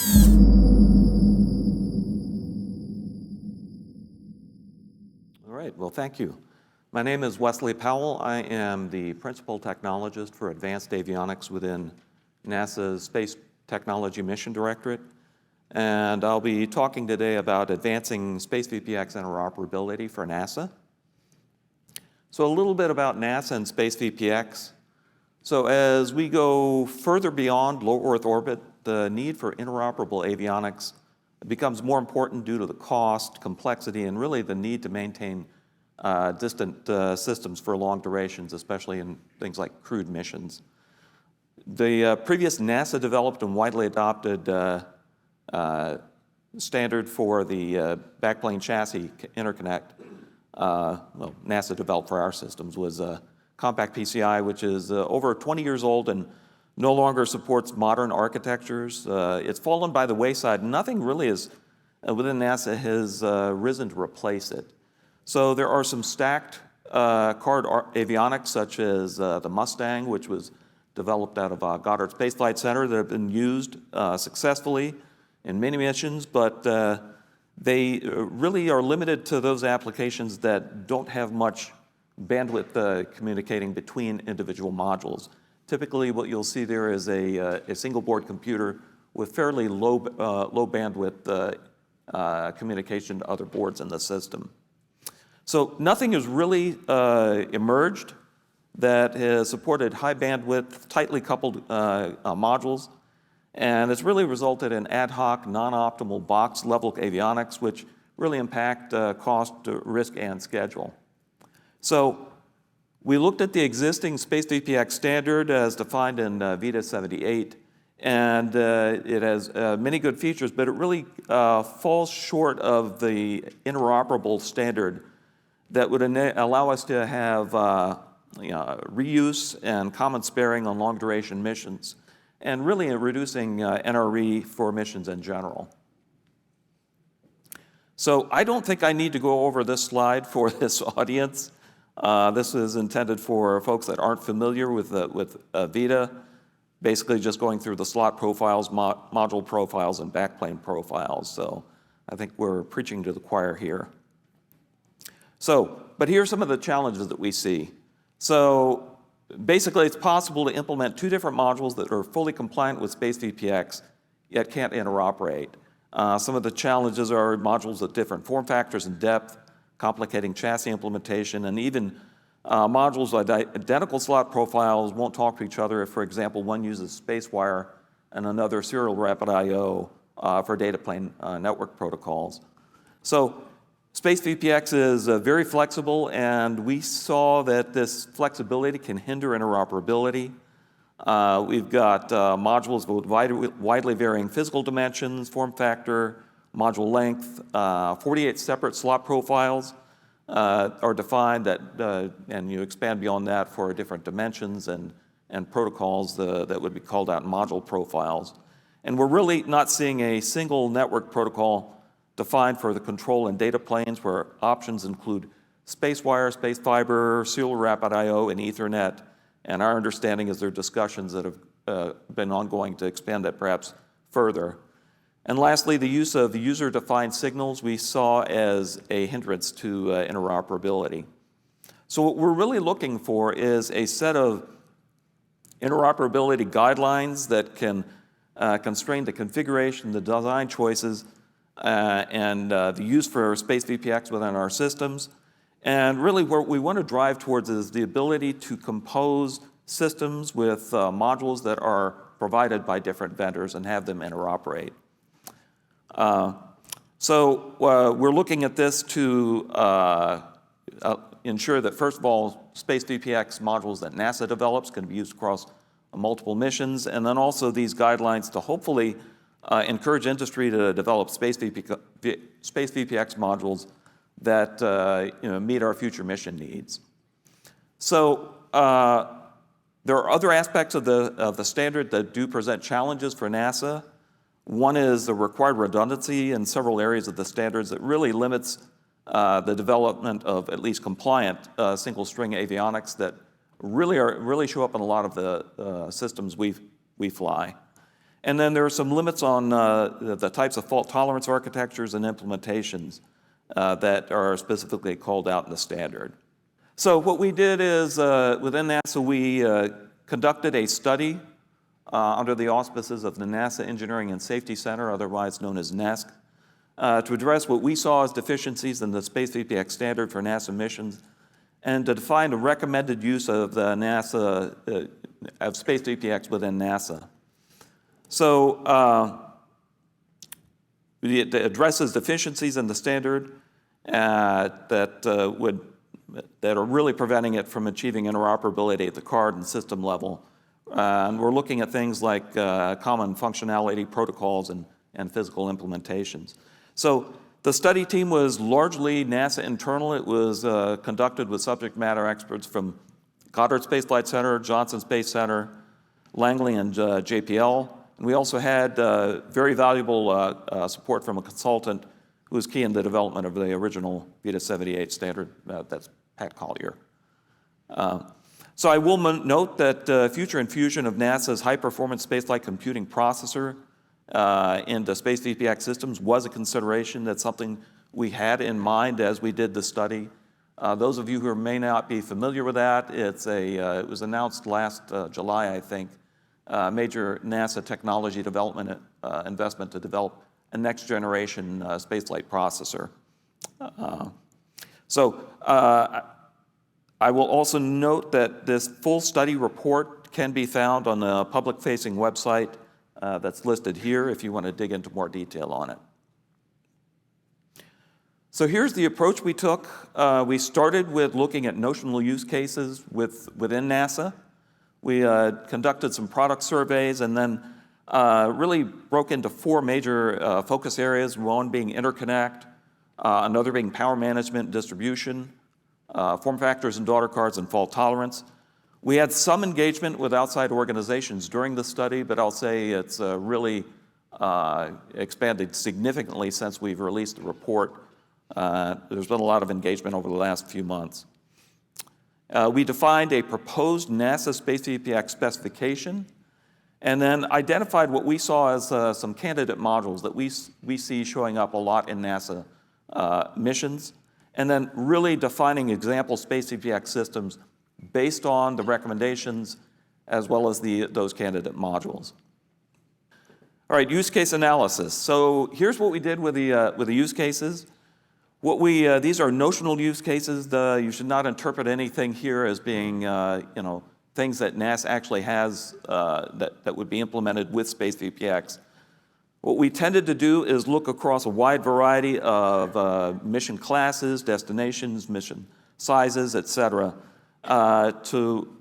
All right, well, thank you. My name is Wesley Powell. I am the Principal Technologist for Advanced Avionics within NASA's Space Technology Mission Directorate. And I'll be talking today about advancing SpaceVPX interoperability for NASA. So a little bit about NASA and SpaceVPX. So as we go further beyond low Earth orbit, the need for interoperable avionics becomes more important due to the cost, complexity, and really the need to maintain distant systems for long durations, especially in things like crewed missions. The previous NASA-developed and widely adopted standard for the backplane chassis interconnect, well, NASA developed for our systems, was compact PCI, which is over 20 years old and no longer supports modern architectures. It's fallen by the wayside. Nothing really is within NASA has risen to replace it. So there are some stacked card avionics, such as the MUSTANG, which was developed out of Goddard Space Flight Center, that have been used successfully in many missions, but they really are limited to those applications that don't have much bandwidth communicating between individual modules. Typically, what you'll see there is a single board computer with fairly low bandwidth communication to other boards in the system. So nothing has really emerged that has supported high bandwidth, tightly coupled modules, and it's really resulted in ad hoc, non-optimal box-level avionics, which really impact cost, risk, and schedule. So we looked at the existing SpaceVPX standard as defined in VITA 78, and it has many good features, but it really falls short of the interoperable standard that would allow us to have reuse and common sparing on long-duration missions, and really reducing NRE for missions in general. So I don't think I need to go over this slide for this audience. This is intended for folks that aren't familiar with VITA, basically just going through the slot profiles, module profiles, and backplane profiles. So I think we're preaching to the choir here. So, but here are some of the challenges that we see. So basically, it's possible to implement two different modules that are fully compliant with SpaceVPX, yet can't interoperate. Some of the challenges are modules with different form factors and depth, complicating chassis implementation, and even modules with identical slot profiles won't talk to each other if, for example, one uses SpaceWire and another serial rapid I/O for data plane network protocols. So SpaceVPX is very flexible, and we saw that this flexibility can hinder interoperability. We've got modules with widely varying physical dimensions, form factor, module length. 48 separate slot profiles are defined that, and you expand beyond that for different dimensions and protocols that would be called out module profiles. And we're really not seeing a single network protocol defined for the control and data planes, where options include SpaceWire, space fiber, serial rapid I/O, and Ethernet. And our understanding is there are discussions that have been ongoing to expand that perhaps further. And lastly, the use of user-defined signals we saw as a hindrance to interoperability. So what we're really looking for is a set of interoperability guidelines that can constrain the configuration, the design choices, and the use for SpaceVPX within our systems. And really what we want to drive towards is the ability to compose systems with modules that are provided by different vendors and have them interoperate. So we're looking at this to ensure that, first of all, SpaceVPX modules that NASA develops can be used across multiple missions, and then also these guidelines to hopefully encourage industry to develop SpaceVPX modules that meet our future mission needs. So there are other aspects of the standard that do present challenges for NASA. One is the required redundancy in several areas of the standards that really limits the development of at least compliant single-string avionics that really show up in a lot of the systems we fly. And then there are some limits on the types of fault tolerance architectures and implementations that are specifically called out in the standard. So what we did is, within NASA, we conducted a study under the auspices of the NASA Engineering and Safety Center, otherwise known as NESC, to address what we saw as deficiencies in the SpaceVPX standard for NASA missions, and to define a recommended use of the of SpaceVPX within NASA. So it addresses deficiencies in the standard that are really preventing it from achieving interoperability at the card and system level. And we're looking at things like common functionality protocols and physical implementations. So the study team was largely NASA internal. It was conducted with subject matter experts from Goddard Space Flight Center, Johnson Space Center, Langley, and JPL. And we also had very valuable support from a consultant who was key in the development of the original VITA 78 standard. That's Pat Collier. So I will note that future infusion of NASA's high-performance spaceflight computing processor into SpaceVPX systems was a consideration. That's something we had in mind as we did the study. Those of you who may not be familiar with that, it was announced last July, I think, major NASA technology development investment to develop a next-generation spaceflight processor. I will also note that this full study report can be found on the public-facing website that's listed here if you want to dig into more detail on it. So here's the approach we took. We started with looking at notional use cases within NASA. We conducted some product surveys and then really broke into 4 major focus areas, one being interconnect, another being power management and distribution, form factors and daughter cards, and fault tolerance. We had some engagement with outside organizations during the study, but I'll say it's really expanded significantly since we've released the report. There's been a lot of engagement over the last few months. We defined a proposed NASA SpaceVPX specification, and then identified what we saw as some candidate modules that we see showing up a lot in NASA missions, and then really defining example SpaceVPX systems based on the recommendations as well as those candidate modules. All right, use case analysis. So here's what we did with the use cases. These are notional use cases. You should not interpret anything here as being things that NASA actually has that would be implemented with SpaceVPX. What we tended to do is look across a wide variety of mission classes, destinations, mission sizes, et cetera, to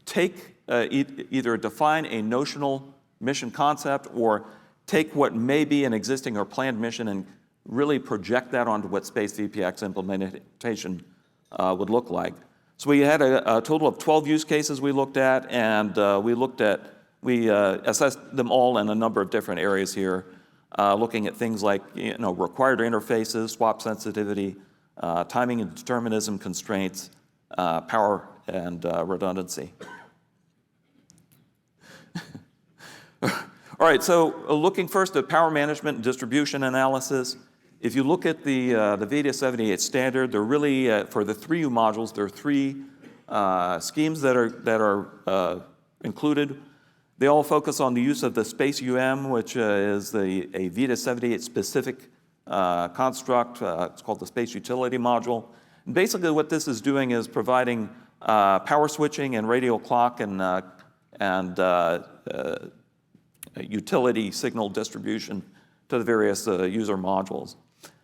take either define a notional mission concept or take what may be an existing or planned mission and really project that onto what SpaceVPX implementation would look like. So we had a total of 12 use cases we looked at, and we assessed them all in a number of different areas here, looking at things like required interfaces, swap sensitivity, timing and determinism constraints, power and redundancy. All right, so looking first at power management and distribution analysis. If you look at the VITA 78 standard, they're really, for the 3U modules, there are 3 schemes that are included. They all focus on the use of the Space which is a VITA 78 specific construct. It's called the Space Utility Module. And basically what this is doing is providing power switching and radial clock and utility signal distribution to the various user modules.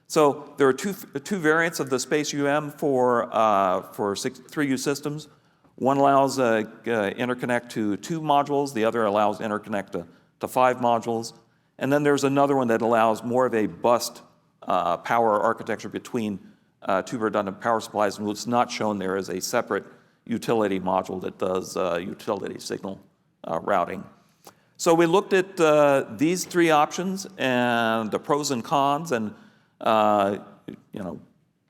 So there are two variants of the Space for 3U systems. One allows interconnect to 2 modules. The other allows interconnect to 5 modules. And then there's another one that allows more of a bus power architecture between 2 redundant power supplies. And what's not shown there is a separate utility module that does utility signal routing. So we looked at these 3 options and the pros and cons, and to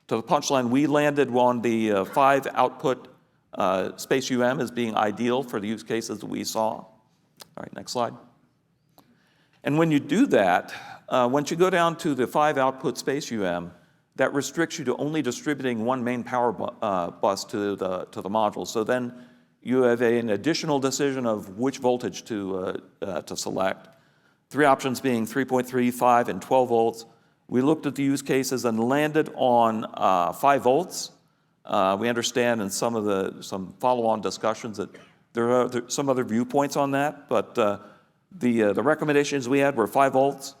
the punchline, we landed on the 5 output Space as being ideal for the use cases that we saw. All right, next slide. And when you do that, once you go down to the 5-output space that restricts you to only distributing one main power bus to the module. So then you have an additional decision of which voltage to select. 3 options being 3.3, 5, and 12 volts. We looked at the use cases and landed on 5 volts. We understand in some follow-on discussions that there are some other viewpoints on that, but the recommendations we had were 5 volts.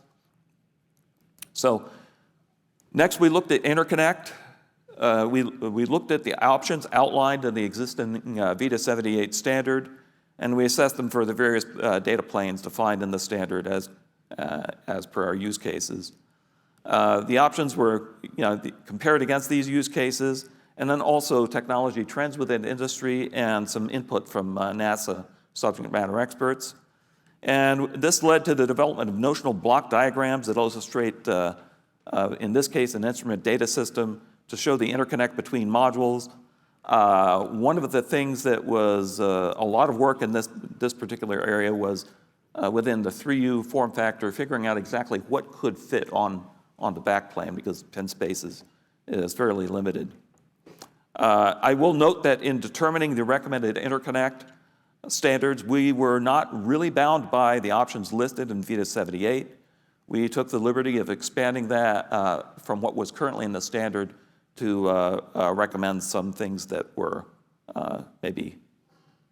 So next we looked at interconnect. We looked at the options outlined in the existing VITA 78 standard, and we assessed them for the various data planes defined in the standard as per our use cases. The options were compared against these use cases, and then also technology trends within industry and some input from NASA subject matter experts. And this led to the development of notional block diagrams that illustrate, in this case, an instrument data system to show the interconnect between modules. One of the things that was a lot of work in this particular area was within the 3U form factor, figuring out exactly what could fit on the backplane, because pin space is fairly limited. I will note that in determining the recommended interconnect standards, we were not really bound by the options listed in VITA 78. We took the liberty of expanding that from what was currently in the standard to recommend some things that were maybe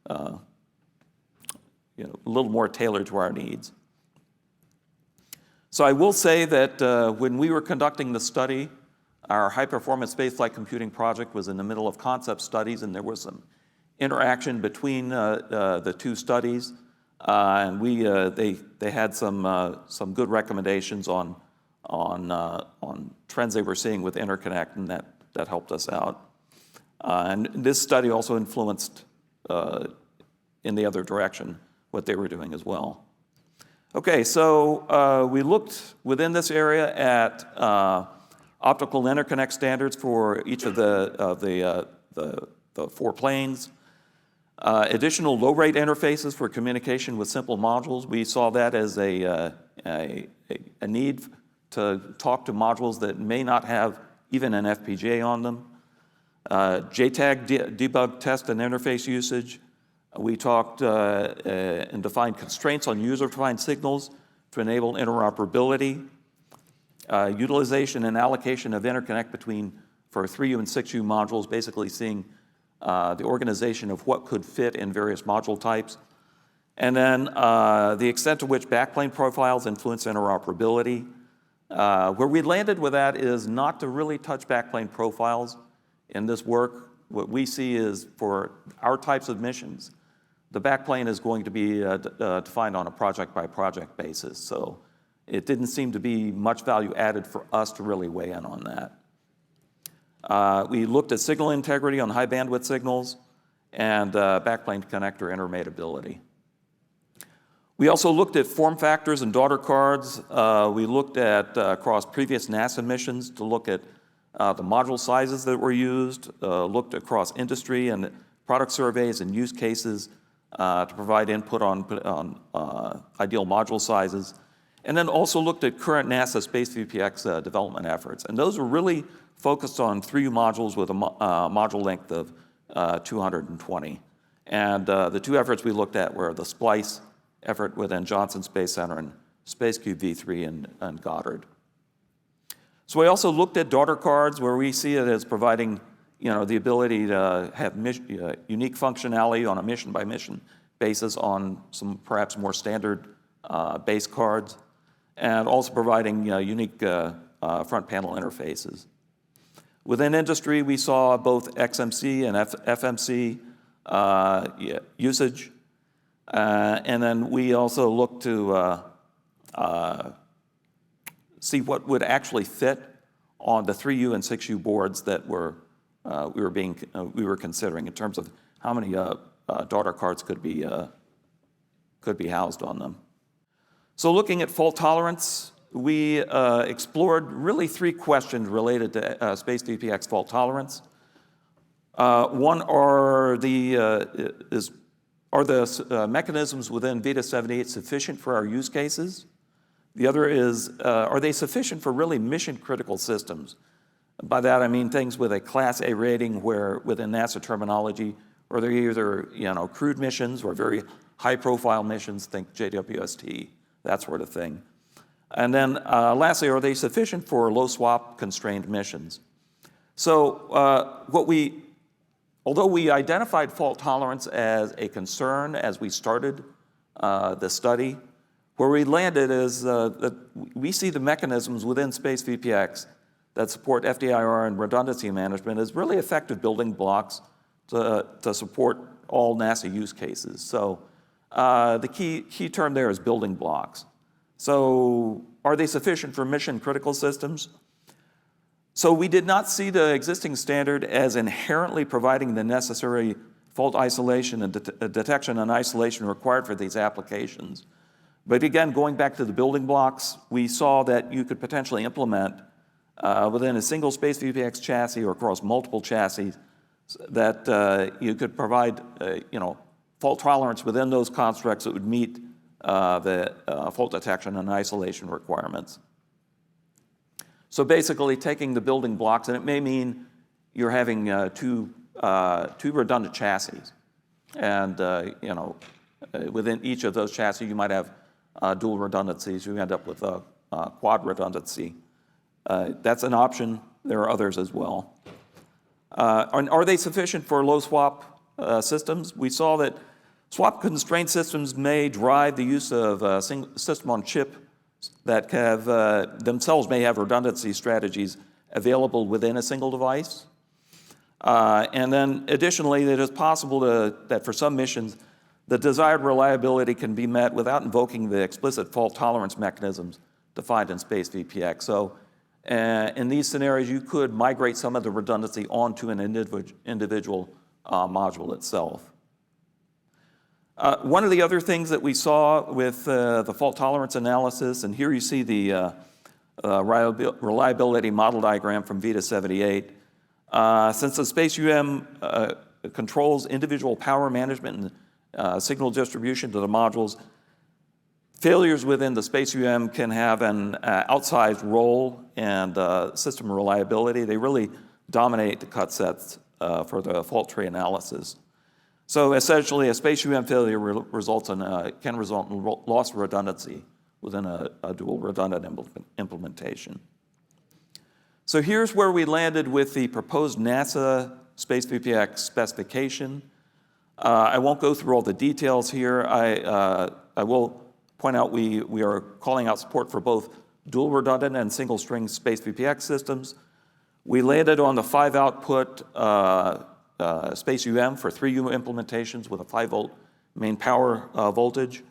a little more tailored to our needs. So I will say that when we were conducting the study, our high-performance spaceflight computing project was in the middle of concept studies, and there was some interaction between the 2 studies, and they had some good recommendations on trends they were seeing with interconnect, and that helped us out. And this study also influenced in the other direction what they were doing as well. Okay, so we looked within this area at optical interconnect standards for each of the 4 planes. Additional low-rate interfaces for communication with simple modules. We saw that as a need to talk to modules that may not have even an FPGA on them. JTAG debug test and interface usage. We talked and defined constraints on user-defined signals to enable interoperability. Utilization and allocation of interconnect for 3U and 6U modules, basically seeing the organization of what could fit in various module types. And then the extent to which backplane profiles influence interoperability. Where we landed with that is not to really touch backplane profiles in this work. What we see is for our types of missions, the backplane is going to be defined on a project-by-project basis. So it didn't seem to be much value added for us to really weigh in on that. We looked at signal integrity on high bandwidth signals and backplane connector intermatability. We also looked at form factors and daughter cards. We looked at across previous NASA missions to look at the module sizes that were used, looked across industry and product surveys and use cases to provide input on ideal module sizes, and then also looked at current NASA SpaceVPX development efforts. And those were really focused on 3U modules with a module length of 220. And the 2 efforts we looked at were the SPLICE effort within Johnson Space Center and SpaceCube V3 and Goddard. So we also looked at daughter cards, where we see it as providing the ability to have unique functionality on a mission-by-mission basis on some perhaps more standard base cards, and also providing unique front panel interfaces. Within industry, we saw both XMC and FMC usage, and then we also looked to see what would actually fit on the 3U and 6U boards that we were considering in terms of how many daughter cards could be housed on them. So looking at fault tolerance, we explored really 3 questions related to SpaceVPX fault tolerance. One are the mechanisms within VITA 78 sufficient for our use cases? The other is, are they sufficient for really mission-critical systems? By that I mean things with a Class A rating where, within NASA terminology, or they're either crewed missions or very high-profile missions, think JWST, that sort of thing. And then lastly, are they sufficient for low-SWaP constrained missions? So although we identified fault tolerance as a concern as we started the study, where we landed is that we see the mechanisms within SpaceVPX that support FDIR and redundancy management as really effective building blocks to support all NASA use cases. So the key term there is building blocks. So are they sufficient for mission-critical systems? So we did not see the existing standard as inherently providing the necessary fault isolation and detection and isolation required for these applications. But again, going back to the building blocks, we saw that you could potentially implement within a single SpaceVPX chassis or across multiple chassis that you could provide fault tolerance within those constructs that would meet the fault detection and isolation requirements. So basically taking the building blocks, and it may mean you're having two redundant chassis. And within each of those chassis, you might have dual redundancies. You end up with a quad redundancy. That's an option. There are others as well. Are they sufficient for low SWaP systems? We saw that SWaP-constrained systems may drive the use of a single system on chip that have themselves may have redundancy strategies available within a single device. And then additionally, it is possible that for some missions, the desired reliability can be met without invoking the explicit fault tolerance mechanisms defined in SpaceVPX. So in these scenarios, you could migrate some of the redundancy onto an individual module itself. One of the other things that we saw with the fault tolerance analysis, and here you see the reliability model diagram from VITA 78. Since the SpaceUM controls individual power management and signal distribution to the modules, failures within the SpaceUM can have an outsized role in system reliability. They really dominate the cut sets for the fault tree analysis. So essentially, a SpaceUM failure can result in loss of redundancy within a dual redundant implementation. So here's where we landed with the proposed NASA SpaceVPX specification. I won't go through all the details here. I will point out we are calling out support for both dual redundant and single string SpaceVPX systems. We landed on the 5-output SpaceUM for 3U implementations with a 5-volt main power voltage.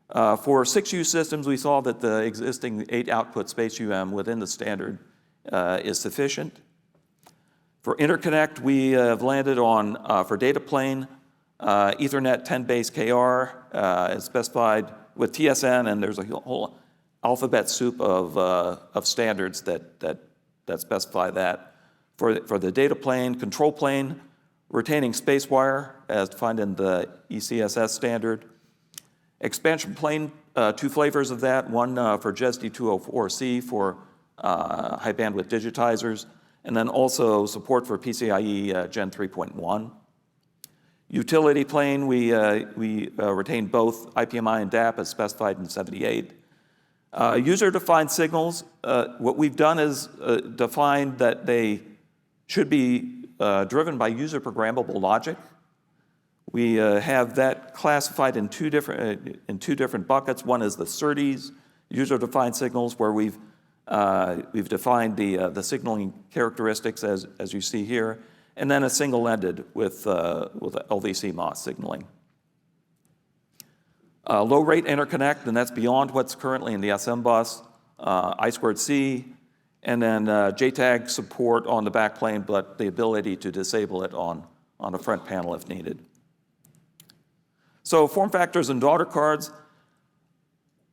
For 6U systems, we saw that the existing 8-output SpaceUM within the standard is sufficient. For interconnect, we have landed on, for data plane, Ethernet 10 base KR is specified with TSN, and there's a whole alphabet soup of standards that specify that. For the data plane, control plane, retaining space wire as defined in the ECSS standard. Expansion plane, 2 flavors of that, one for JESD 204C for high bandwidth digitizers, and then also support for PCIe Gen 3.1. Utility plane, we retain both IPMI and DAP as specified in 78. User-defined signals, what we've done is defined that they should be driven by user-programmable logic. We have that classified in two different buckets. One is the SerDes, user-defined signals, where we've defined the signaling characteristics as you see here, and then a single-ended with LVC MOS signaling. Low-rate interconnect, and that's beyond what's currently in the SM bus, I2C, and then JTAG support on the backplane, but the ability to disable it on the front panel if needed. So form factors and daughter cards.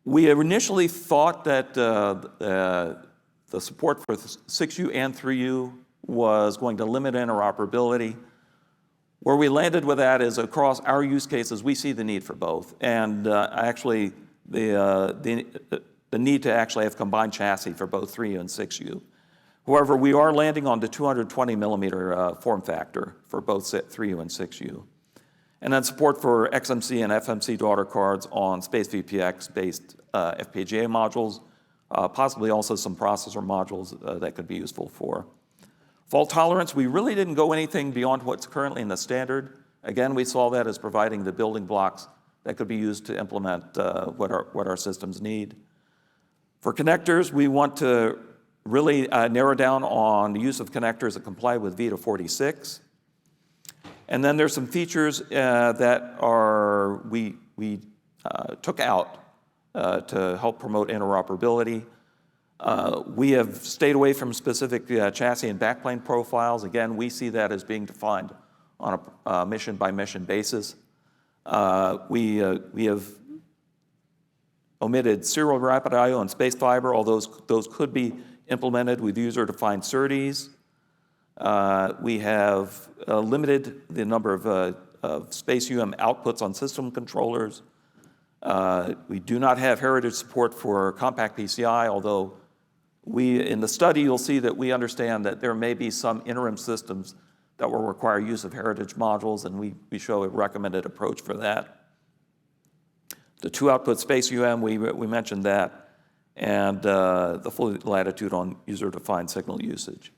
We initially thought that the support for 6U and 3U was going to limit interoperability. Where we landed with that is across our use cases, we see the need for both. And actually, the the need to actually have combined chassis for both 3U and 6U. However, we are landing on the 220 millimeter form factor for both 3U and 6U. And then support for XMC and FMC daughter cards on SpaceVPX-based FPGA modules, possibly also some processor modules that could be useful for. Fault tolerance, we really didn't go anything beyond what's currently in the standard. Again, we saw that as providing the building blocks that could be used to implement what our systems need. For connectors, we want to really narrow down on the use of connectors that comply with VITA 46. And then there's some features that we took out to help promote interoperability. We have stayed away from specific chassis and backplane profiles. Again, we see that as being defined on a mission-by-mission basis. We have omitted serial rapid I/O and space fiber, although those could be implemented with user-defined SerDes. We have limited the number of space UM outputs on system controllers. We do not have heritage support for compact PCI, although in the study you'll see that we understand that there may be some interim systems that will require use of heritage modules, and we show a recommended approach for that. The 2-output space UM, we mentioned that, and the full latitude on user-defined signal usage.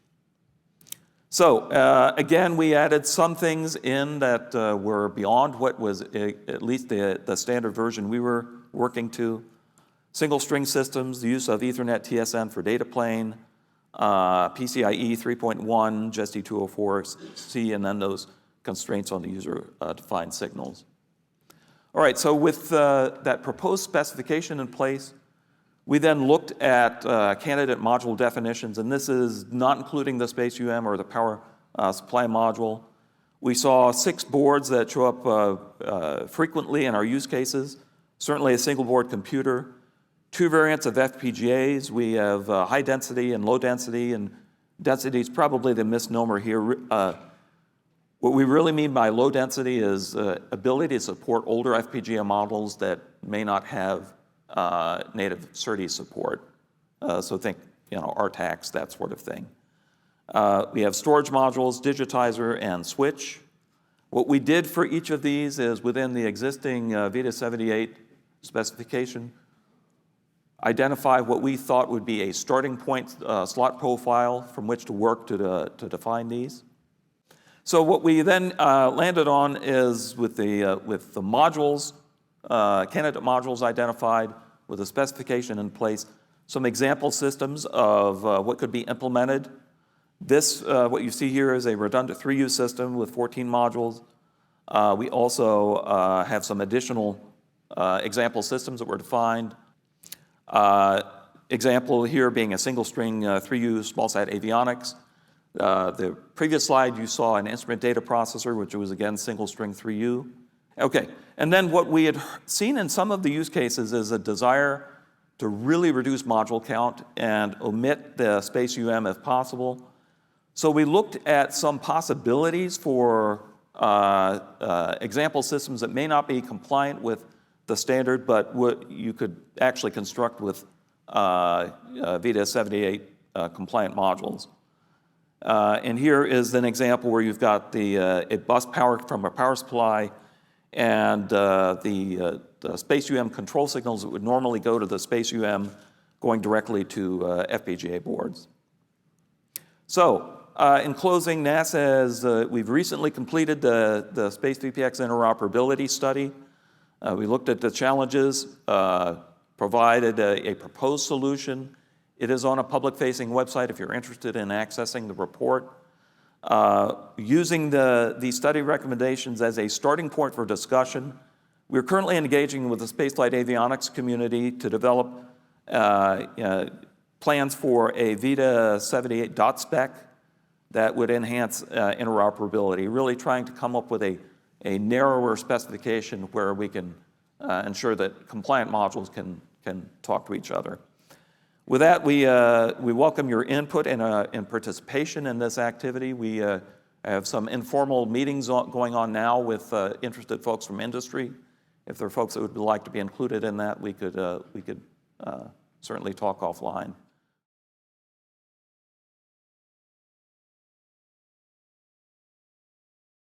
So again, we added some things in that were beyond what was at least the standard version we were working to. Single string systems, the use of Ethernet TSN for data plane, PCIe 3.1, JST 204C, and then those constraints on the user-defined signals. All right, so with that proposed specification in place, we then looked at candidate module definitions, and this is not including the space UM or the power supply module. We saw 6 boards that show up frequently in our use cases, certainly a single board computer, 2 variants of FPGAs. We have high density and low density, and density is probably the misnomer here. What we really mean by low density is ability to support older FPGA models that may not have native SerDes support. So think, RTAX, that sort of thing. We have storage modules, digitizer, and switch. What we did for each of these is within the existing VITA 78 specification, identify what we thought would be a starting point slot profile from which to work to define these. So what we then landed on is with the modules, candidate modules identified, with a specification in place, some example systems of what could be implemented. This, what you see here, is a redundant 3U system with 14 modules. We also have some additional example systems that were defined. Example here being a single string 3U small-sat avionics. The previous slide you saw an instrument data processor, which was again single string 3U. Okay, and then what we had seen in some of the use cases is a desire to really reduce module count and omit the space UM if possible. So we looked at some possibilities for example systems that may not be compliant with the standard, but what you could actually construct with VITA 78 compliant modules. And here is an example where you've got a bus power from a power supply and the space UM control signals that would normally go to the space UM going directly to FPGA boards. So in closing, NASA has, we've recently completed the SpaceVPX interoperability study. We looked at the challenges, provided a proposed solution. It is on a public-facing website if you're interested in accessing the report. Using these study recommendations as a starting point for discussion, we're currently engaging with the spaceflight avionics community to develop plans for a VITA 78 dot spec that would enhance interoperability, really trying to come up with a narrower specification where we can ensure that compliant modules can talk to each other. With that, we welcome your input and participation in this activity. We have some informal meetings going on now with interested folks from industry. If there are folks that would like to be included in that, we could certainly talk offline.